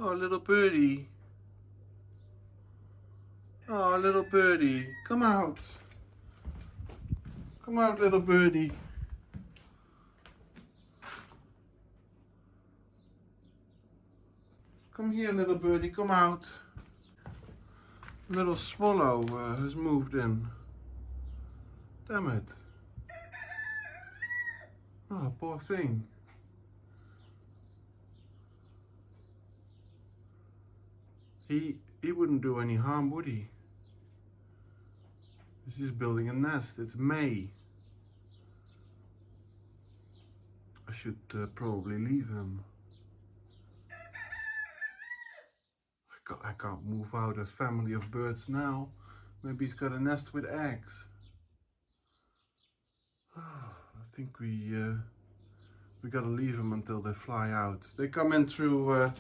Oh, little birdie. Oh, little birdie. Come out. Come out, little birdie. Come here, little birdie. Come out. Little swallow has moved in. Damn it. Oh, poor thing. He wouldn't do any harm, would he? He's just building a nest. It's May. I should probably leave him. I can't move out a family of birds now. Maybe he's got a nest with eggs. I think we gotta leave them until they fly out. They come in through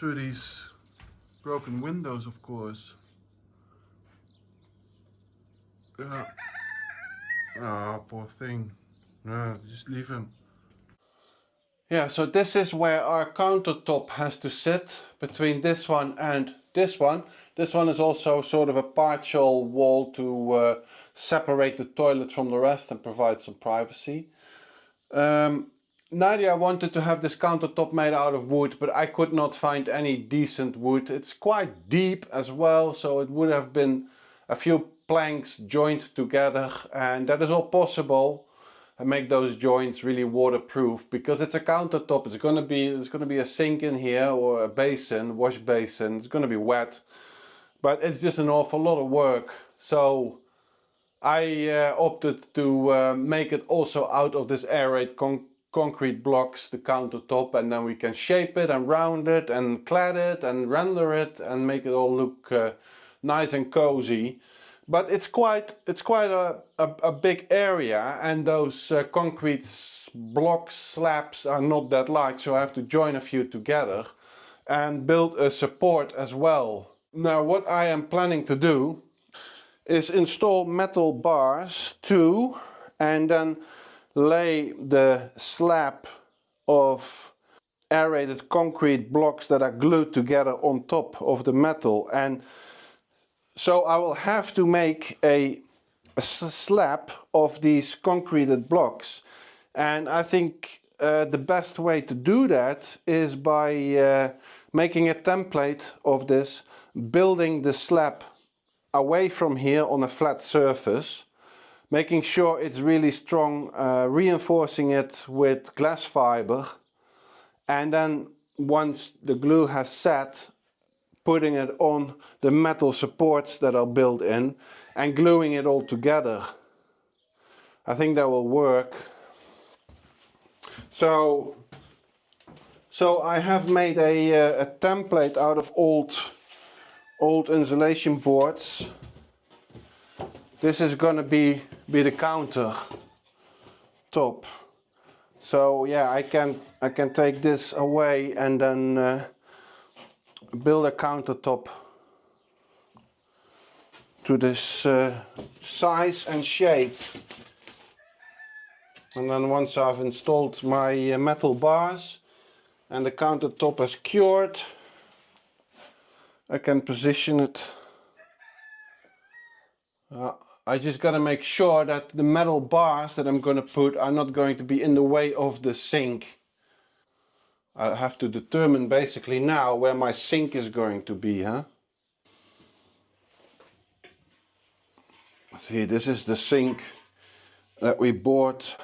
these broken windows, of course. Yeah. Ah, poor thing. Just leave him. Yeah, so this is where our countertop has to sit, between this one and this one. This one is also sort of a partial wall to separate the toilet from the rest and provide some privacy. Nadia wanted to have this countertop made out of wood, but I could not find any decent wood. It's quite deep as well, so it would have been a few planks joined together, and that is all possible. And make those joints really waterproof, because it's a countertop. There's gonna be a sink in here, or a basin, wash basin. It's gonna be wet, but it's just an awful lot of work. So I opted to make it also out of this air-raid concrete blocks, the countertop, and then we can shape it and round it and clad it and render it and make it all look nice and cozy. But it's quite a big area, and those concrete block slabs are not that large, so I have to join a few together and build a support as well. Now what I am planning to do is install metal bars too, and then lay the slab of aerated concrete blocks that are glued together on top of the metal. And so I will have to make a slab of these concreted blocks, and I think the best way to do that is by making a template of this, building the slab away from here on a flat surface, making sure it's really strong, reinforcing it with glass fiber, and then once the glue has set, putting it on the metal supports that are built in and gluing it all together. I think that will work. So I have made a template out of old insulation boards. This is gonna be the counter top. So yeah, I can take this away and then build a countertop to this size and shape. And then once I've installed my metal bars and the countertop is cured, I can position it. I just gotta make sure that the metal bars that I'm gonna put are not going to be in the way of the sink. I have to determine basically now where my sink is going to be, huh? See, this is the sink that we bought.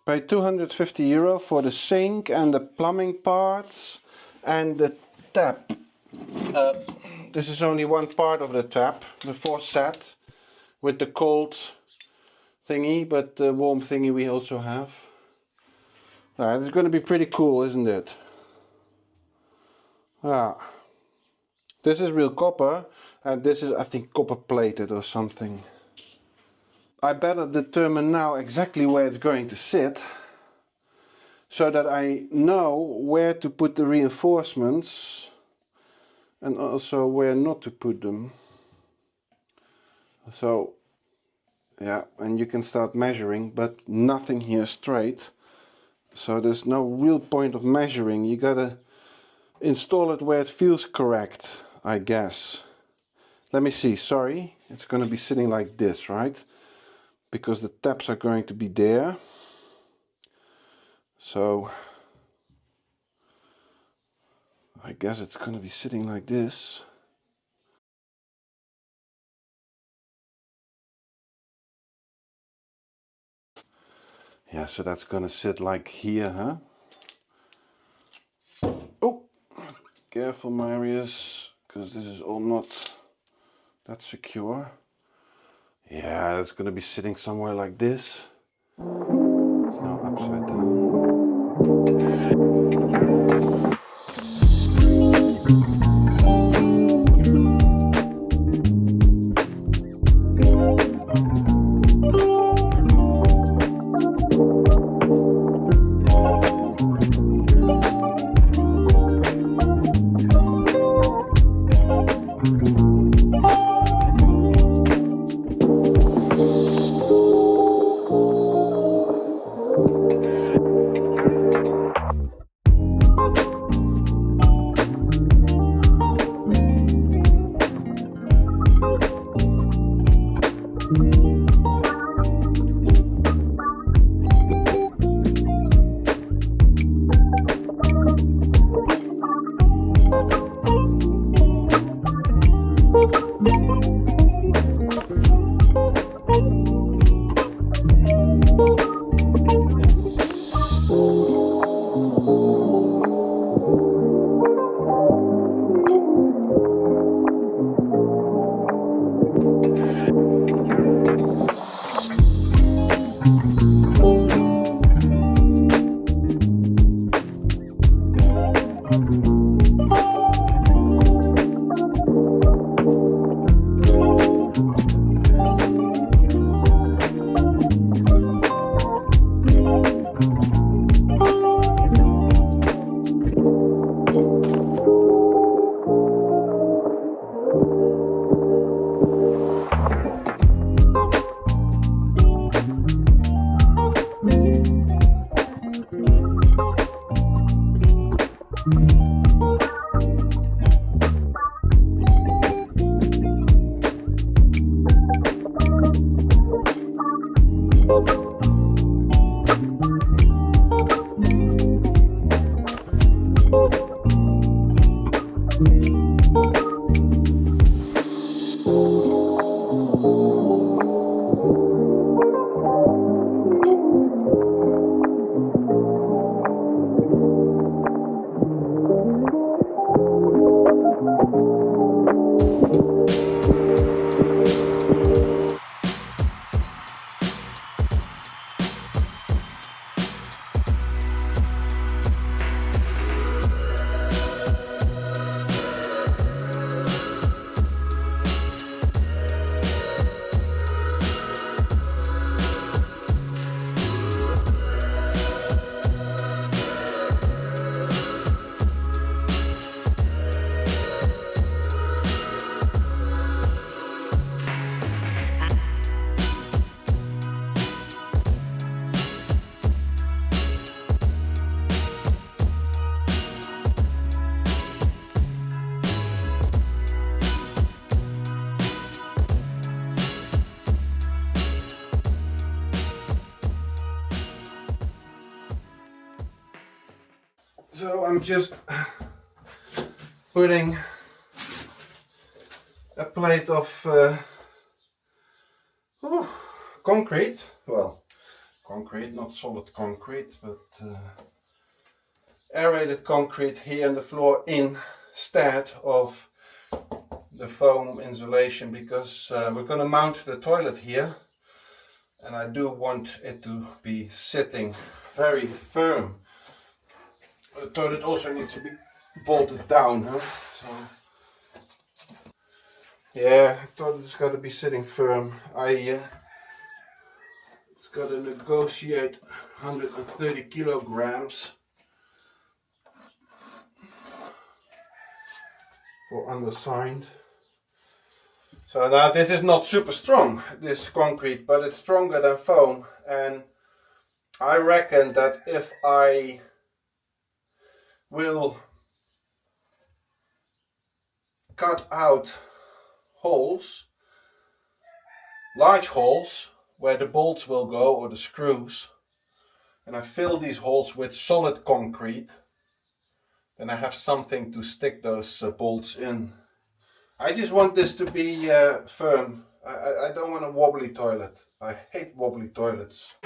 Paid €250 for the sink and the plumbing parts and the tap. This is only one part of the tap, the faucet with the cold thingy, but the warm thingy we also have. It's going to be pretty cool, isn't it? This is real copper, and this is, I think, copper plated or something. I better determine now exactly where it's going to sit, so that I know where to put the reinforcements and also where not to put them. So yeah, and you can start measuring, but nothing here straight. So there's no real point of measuring. You gotta install it where it feels correct, I guess. Let me see, sorry, it's going to be sitting like this, right? Because the tabs are going to be there. So I guess it's going to be sitting like this. Yeah, so that's going to sit like here, huh? Oh, careful Marius, because this is all not that secure. Yeah, it's going to be sitting somewhere like this. It's now upside down. So I'm just putting a plate of concrete, well, concrete, not solid concrete, but aerated concrete here in the floor instead of the foam insulation, because we're going to mount the toilet here and I do want it to be sitting very firm. The toilet also needs to be bolted down, huh? So, yeah, the toilet's got to be sitting firm. It's got to negotiate 130 kilograms for undersigned. So now this is not super strong, this concrete, but it's stronger than foam, and I reckon that if I will cut out holes, large holes, where the bolts will go or the screws. And I fill these holes with solid concrete. Then I have something to stick those bolts in. I just want this to be firm. I don't want a wobbly toilet. I hate wobbly toilets.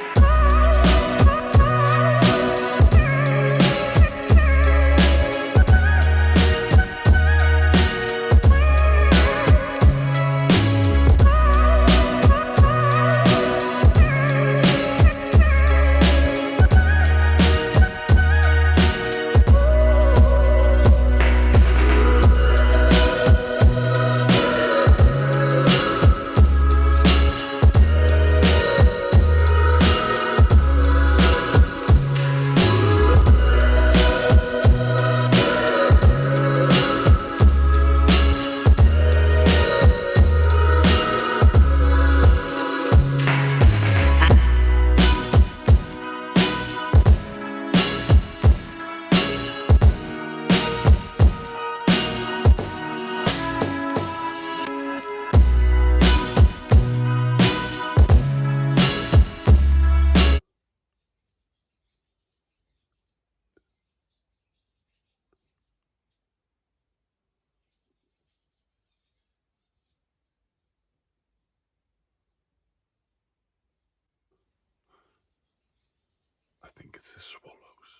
I think it's the swallows.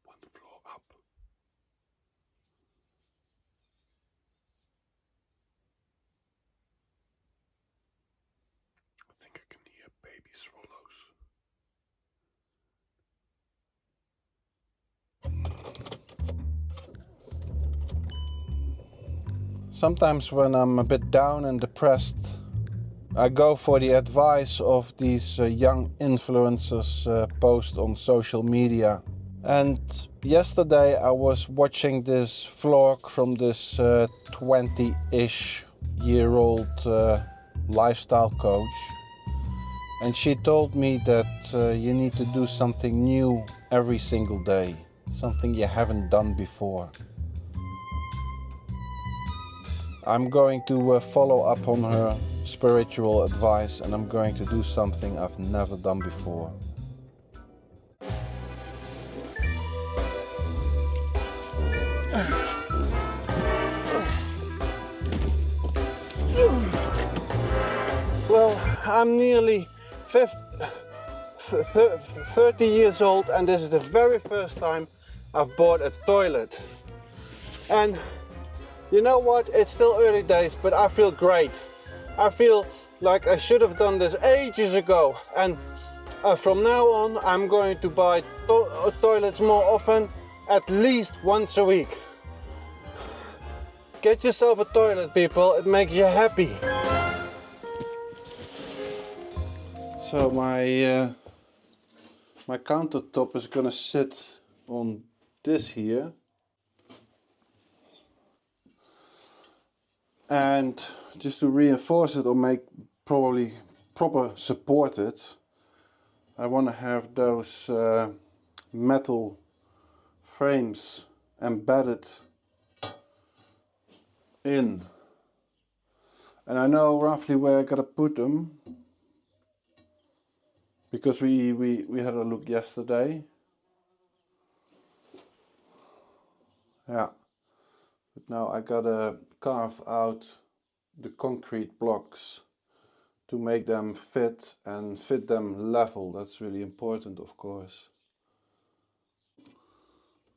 One floor up. I think I can hear baby swallows. Sometimes when I'm a bit down and depressed, I go for the advice of these young influencers post on social media. And yesterday I was watching this vlog from this 20-ish year old lifestyle coach. And she told me that you need to do something new every single day. Something you haven't done before. I'm going to follow up on her spiritual advice, and I'm going to do something I've never done before. Well, I'm nearly 30 years old, and this is the very first time I've bought a toilet. And you know what? It's still early days, but I feel great. I feel like I should have done this ages ago, and from now on I'm going to buy toilets more often, at least once a week. Get yourself a toilet, people, it makes you happy. So my countertop is gonna sit on this here. And just to reinforce it or make probably proper support it, I want to have those metal frames embedded in. And I know roughly where I gotta put them, because we had a look yesterday. Yeah. But now I gotta carve out the concrete blocks to make them fit and fit them level. That's really important, of course.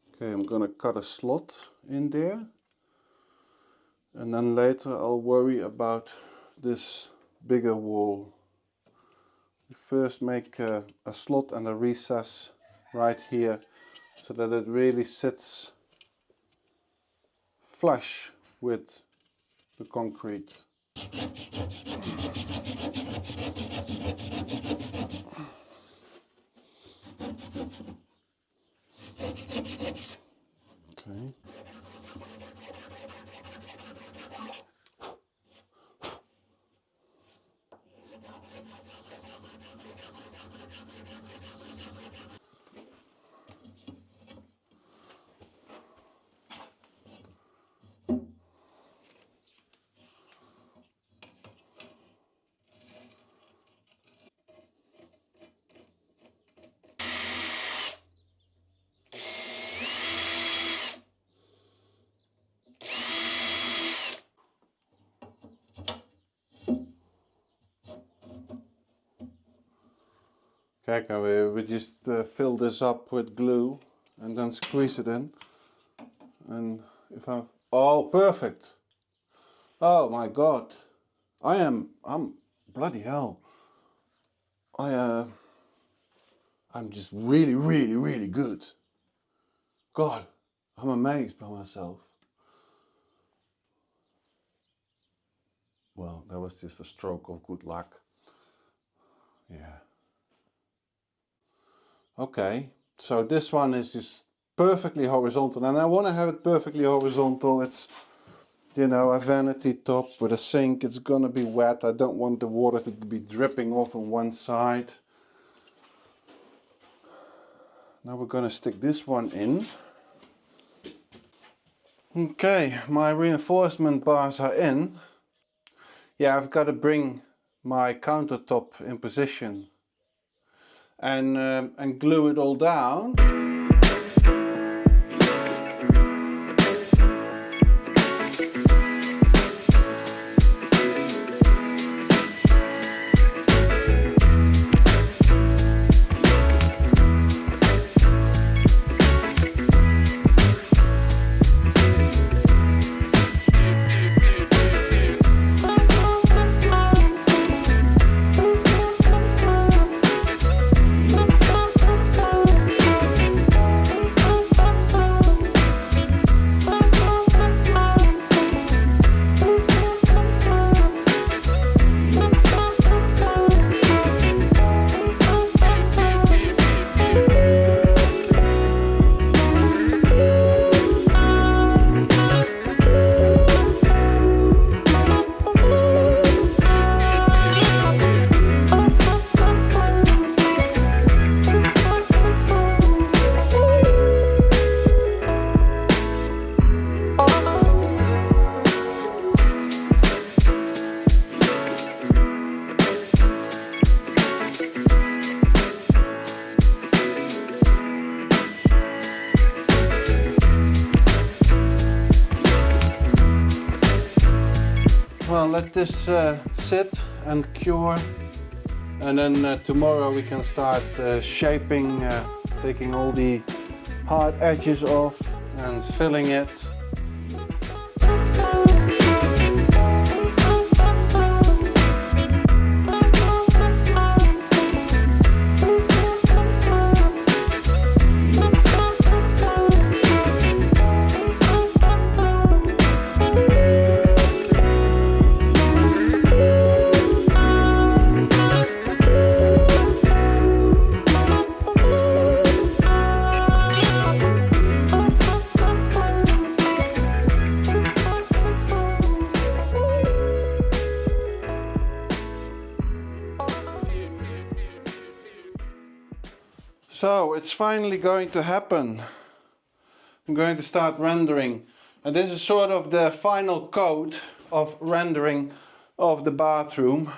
Okay, I'm gonna cut a slot in there, and then later I'll worry about this bigger wall. We first make a slot and a recess right here so that it really sits flush with the concrete. Okay. Kijk, we just fill this up with glue and then squeeze it in. And if oh, perfect. Oh my God. I'm bloody hell. I'm just really good. God, I'm amazed by myself. Well, that was just a stroke of good luck. Yeah. Okay, so this one is just perfectly horizontal, and I want to have it perfectly horizontal. It's, you know, a vanity top with a sink. It's gonna be wet. I don't want the water to be dripping off on one side. Now we're gonna stick this one in. Okay, my reinforcement bars are in. Yeah, I've got to bring my countertop in position and glue it all down. Well, let this sit and cure, and then tomorrow we can start shaping, taking all the hard edges off and filling it. So it's finally going to happen. I'm going to start rendering, and this is sort of the final coat of rendering of the bathroom.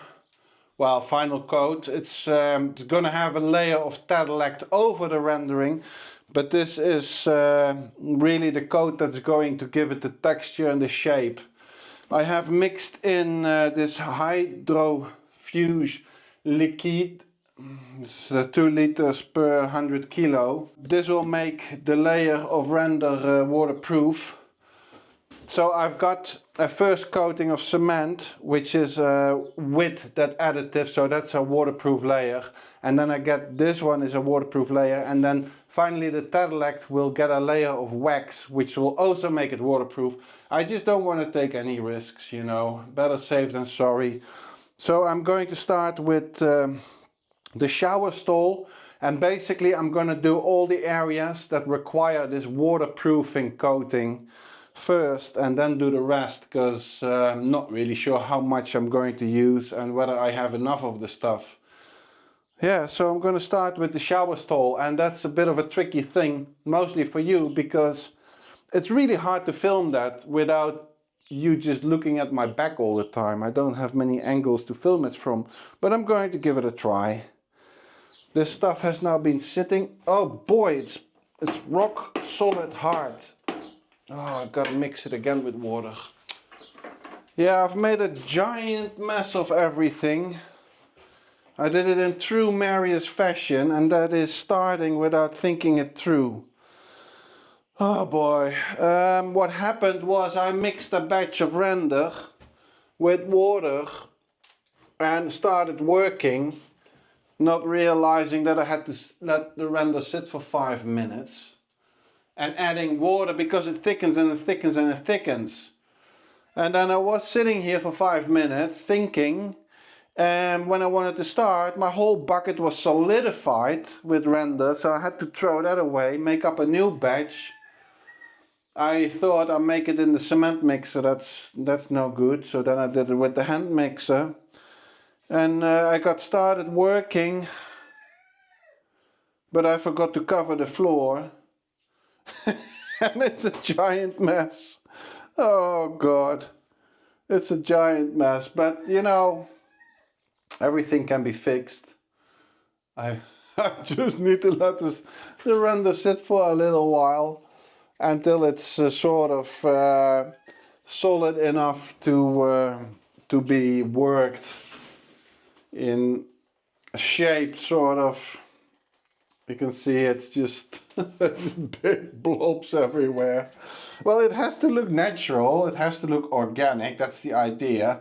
Well, final coat. It's going to have a layer of Tadelact over the rendering, but this is really the coat that's going to give it the texture and the shape. I have mixed in this hydrofuge liquid. It's 2 liters per 100 kilo. This will make the layer of render waterproof. So I've got a first coating of cement, which is with that additive, so that's a waterproof layer. And then I get this one is a waterproof layer, and then finally the Tadelact will get a layer of wax, which will also make it waterproof. I just don't want to take any risks, you know, better safe than sorry. So I'm going to start with the shower stall, and basically I'm going to do all the areas that require this waterproofing coating first, and then do the rest, because I'm not really sure how much I'm going to use and whether I have enough of the stuff. Yeah, so I'm going to start with the shower stall, and that's a bit of a tricky thing, mostly for you, because it's really hard to film that without you just looking at my back all the time. I don't have many angles to film it from, but I'm going to give it a try. This stuff has now been sitting. Oh boy, it's rock solid hard. Oh, I've got to mix it again with water. Yeah, I've made a giant mess of everything. I did it in true Marius fashion, and that is starting without thinking it through. Oh boy. What happened was I mixed a batch of render with water and started working, not realizing that I had to let the render sit for 5 minutes, and adding water because it thickens and it thickens and it thickens. And then I was sitting here for 5 minutes thinking, and when I wanted to start, my whole bucket was solidified with render, so I had to throw that away, make up a new batch. I thought I'd make it in the cement mixer, that's no good, so then I did it with the hand mixer. And I got started working, but I forgot to cover the floor. And it's a giant mess. Oh God, it's a giant mess, but you know, everything can be fixed. I just need to let the render sit for a little while until it's sort of solid enough to be worked in a shape, sort of. You can see it's just big blobs everywhere. Well, it has to look natural, it has to look organic, that's the idea.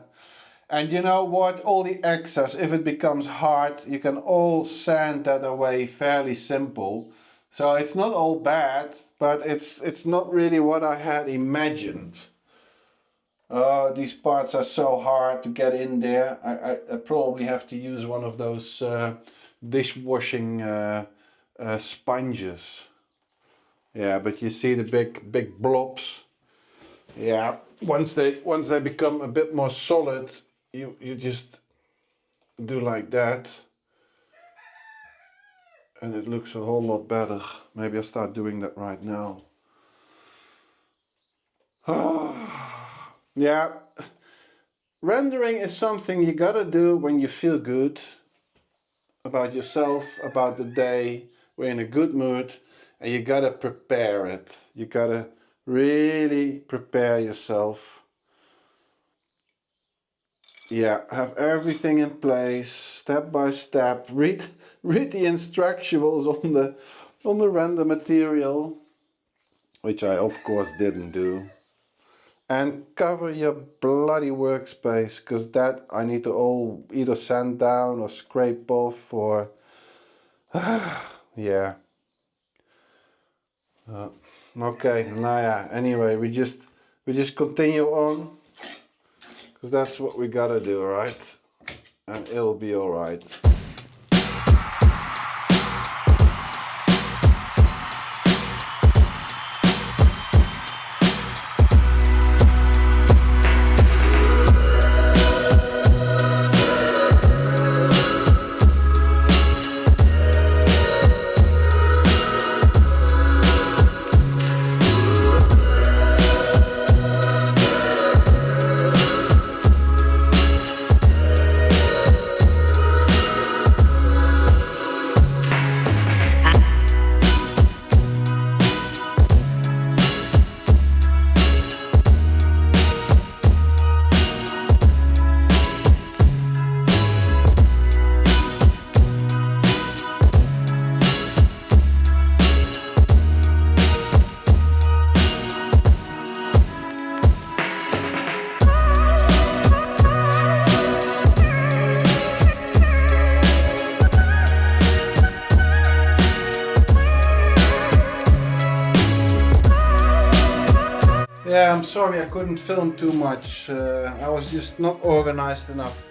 And you know what, all the excess, if it becomes hard, you can all sand that away fairly simple. So it's not all bad, but it's not really what I had imagined. These parts are so hard to get in there. I probably have to use one of those dishwashing sponges. Yeah, but you see the big blobs. Yeah, once they become a bit more solid, you just do like that, and it looks a whole lot better. Maybe I'll start doing that right now. Yeah, rendering is something you gotta do when you feel good about yourself, about the day, we're in a good mood, and you gotta prepare it. You gotta really prepare yourself. Yeah, have everything in place, step by step. Read the instructions on the render material, which I of course didn't do. And cover your bloody workspace, because that I need to all either sand down or scrape off, or yeah. Okay, now yeah, anyway, we just continue on, because that's what we gotta do, right? And it'll be alright. Yeah, I'm sorry I couldn't film too much. I was just not organized enough.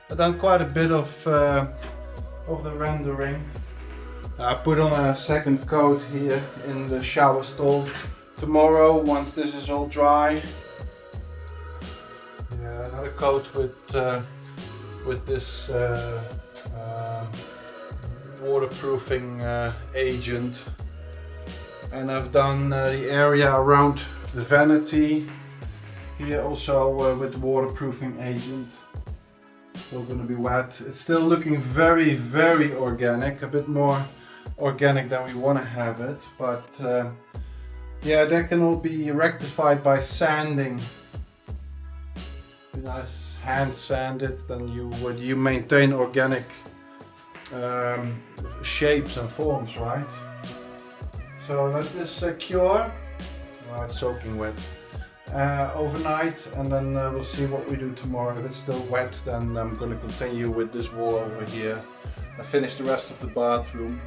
I've done quite a bit of the rendering. I put on a second coat here in the shower stall. Tomorrow, once this is all dry, yeah, another coat with this waterproofing agent. And I've done the area around the Vanity here also with waterproofing agent. Still going to be wet. It's still looking very, very organic, a bit more organic than we want to have it, but yeah, that can all be rectified by sanding. Nice hand sand it, then you maintain organic shapes and forms, right? So let this cure. Well, it's soaking wet. Overnight, and then we'll see what we do tomorrow. If it's still wet, then I'm going to continue with this wall over here. I finished the rest of the bathroom,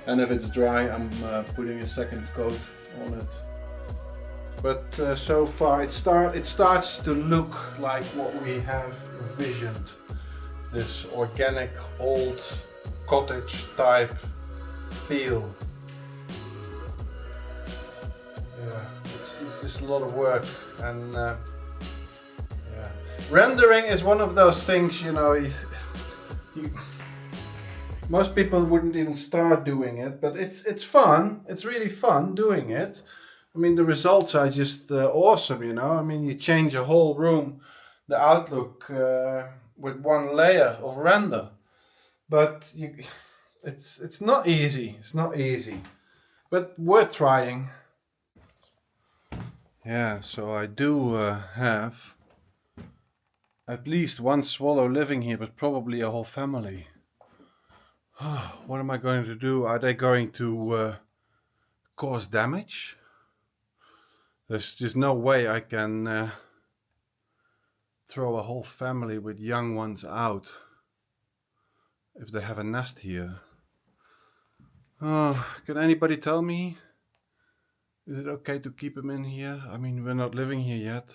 and if it's dry, I'm putting a second coat on it. But so far it starts to look like what we have envisioned. This organic old cottage type feel. Yeah, it's just a lot of work, and yeah. Rendering is one of those things, you know, most people wouldn't even start doing it, but it's fun. It's really fun doing it. I mean, the results are just awesome, you know. I mean, you change a whole room, the outlook with one layer of render, but it's not easy. It's not easy, but worth trying. Yeah, so I do have at least one swallow living here, but probably a whole family. What am I going to do? Are they going to cause damage? There's just no way I can throw a whole family with young ones out if they have a nest here. Can anybody tell me? Is it okay to keep them in here? I mean, we're not living here yet.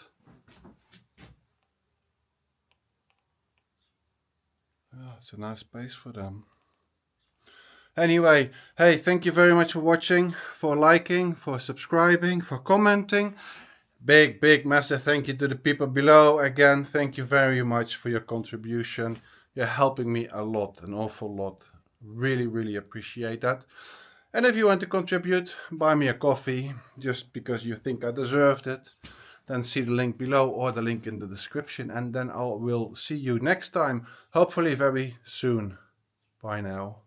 Oh, it's a nice space for them. Anyway, hey, thank you very much for watching, for liking, for subscribing, for commenting. Big, massive thank you to the people below. Again, thank you very much for your contribution. You're helping me a lot, an awful lot. Really appreciate that. And if you want to contribute, buy me a coffee, just because you think I deserved it. Then see the link below or the link in the description. And then I will see you next time, hopefully very soon. Bye now.